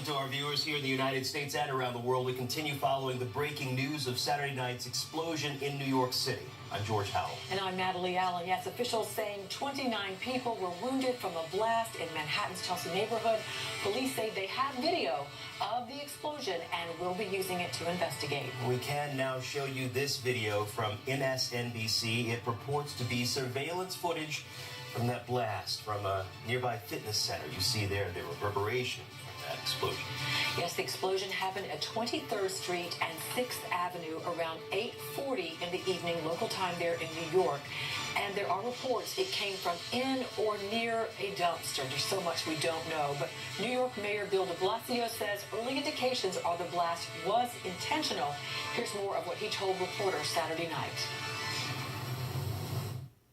to our viewers here in the United States and around the world. We continue following the breaking news of Saturday night's explosion in New York City. I'm George Howell. And I'm Natalie Allen. Yes, officials saying 29 people were wounded from a blast in Manhattan's Chelsea neighborhood. Police say they have video of the explosion and will be using it to investigate. We can now show you this video from MSNBC. It purports to be surveillance footage from that blast from a nearby fitness center. You see there the reverberation from that explosion. Yes, the explosion happened at 23rd Street and 6th Avenue around 8:40 in the evening, local time there in New York. And there are reports it came from in or near a dumpster. There's so much we don't know. But New York Mayor Bill de Blasio says early indications are the blast was intentional. Here's more of what he told reporters Saturday night.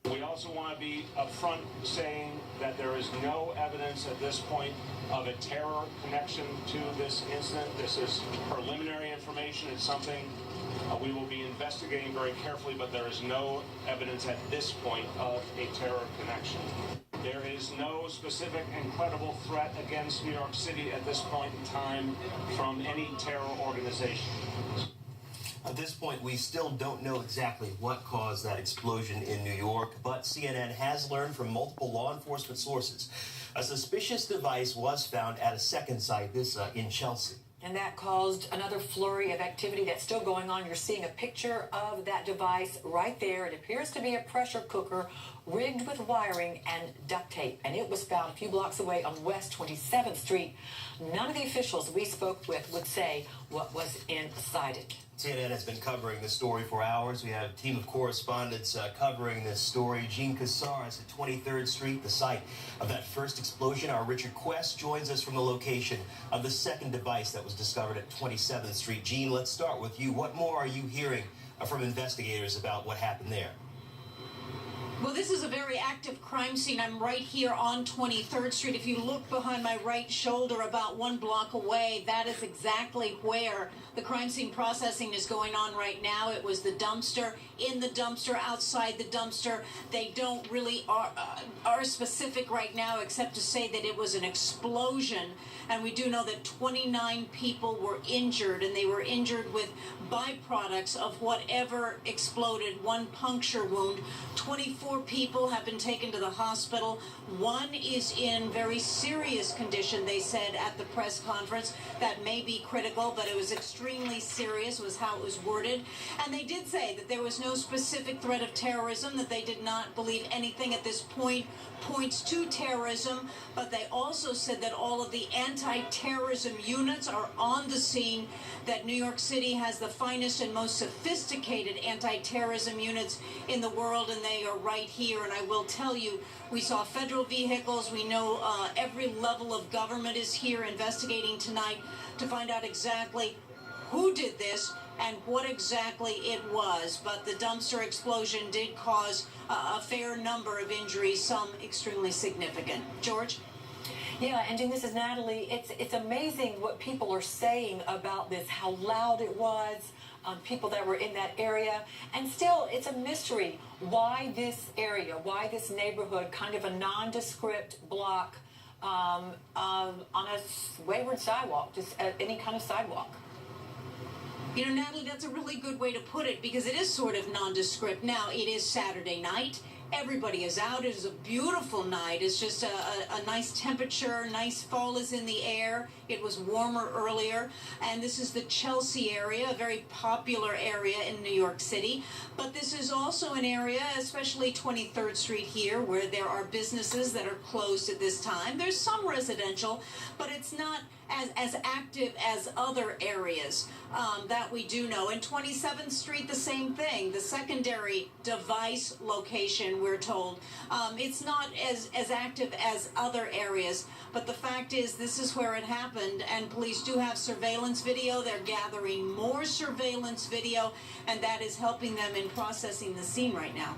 We also want to be upfront saying that there is no evidence at this point of a terror connection to this incident. This is preliminary information. It's something we will be investigating very carefully, but there is no evidence at this point of a terror connection. There is no specific and credible threat against New York City at this point in time from any terror organization. At this point, we still don't know exactly what caused that explosion in New York, but CNN has learned from multiple law enforcement sources a suspicious device was found at a second site, this in Chelsea. And that caused another flurry of activity that's still going on. You're seeing a picture of that device right there. It appears to be a pressure cooker rigged with wiring and duct tape. And it was found a few blocks away on West 27th Street. None of the officials we spoke with would say what was inside it. CNN has been covering the story for hours. We have a team of correspondents covering this story. Jean Cassares at 23rd Street, the site of that first explosion. Our Richard Quest joins us from the location of the second device that was discovered at 27th Street. Jean, let's start with you. What more are you hearing from investigators about what happened there? Well, this is a very active crime scene. I'm right here on 23rd Street. If you look behind my right shoulder about 1 block away, that is exactly where the crime scene processing is going on right now. It was the dumpster, in the dumpster, outside the dumpster. They don't really are specific right now except to say that it was an explosion. And we do know that 29 people were injured, and they were injured with byproducts of whatever exploded. 1 puncture wound. 24 people have been taken to the hospital. 1 is in very serious condition, they said at the press conference. That may be critical, but it was extremely serious, was how it was worded. And they did say that there was no specific threat of terrorism, that they did not believe anything at this point points to terrorism, but they also said that all of the anti-terrorism units are on the scene, that New York City has the finest and most sophisticated anti-terrorism units in the world, and they are right here. And I will tell you, we saw federal vehicles. We know every level of government is here investigating tonight to find out exactly who did this and what exactly it was. But the dumpster explosion did cause a fair number of injuries, some extremely significant. George? Yeah, and Jean, this is Natalie. It's amazing what people are saying about this, how loud it was, people that were in that area. And still, it's a mystery why this area, why this neighborhood, kind of a nondescript block on a wayward sidewalk, just any kind of sidewalk. You know, Natalie, that's a really good way to put it, because it is sort of nondescript. Now, it is Saturday night. Everybody is out. It is a beautiful night. It's just a nice temperature. Nice fall is in the air. It was warmer earlier. And this is the Chelsea area, a very popular area in New York City. But this is also an area, especially 23rd Street here, where there are businesses that are closed at this time. There's some residential, but it's not as active as other areas that we do know. In 27th Street, the same thing. The secondary device location, we're told, it's not as active as other areas. But the fact is, this is where it happened, and police do have surveillance video. They're gathering more surveillance video, and that is helping them in processing the scene right now.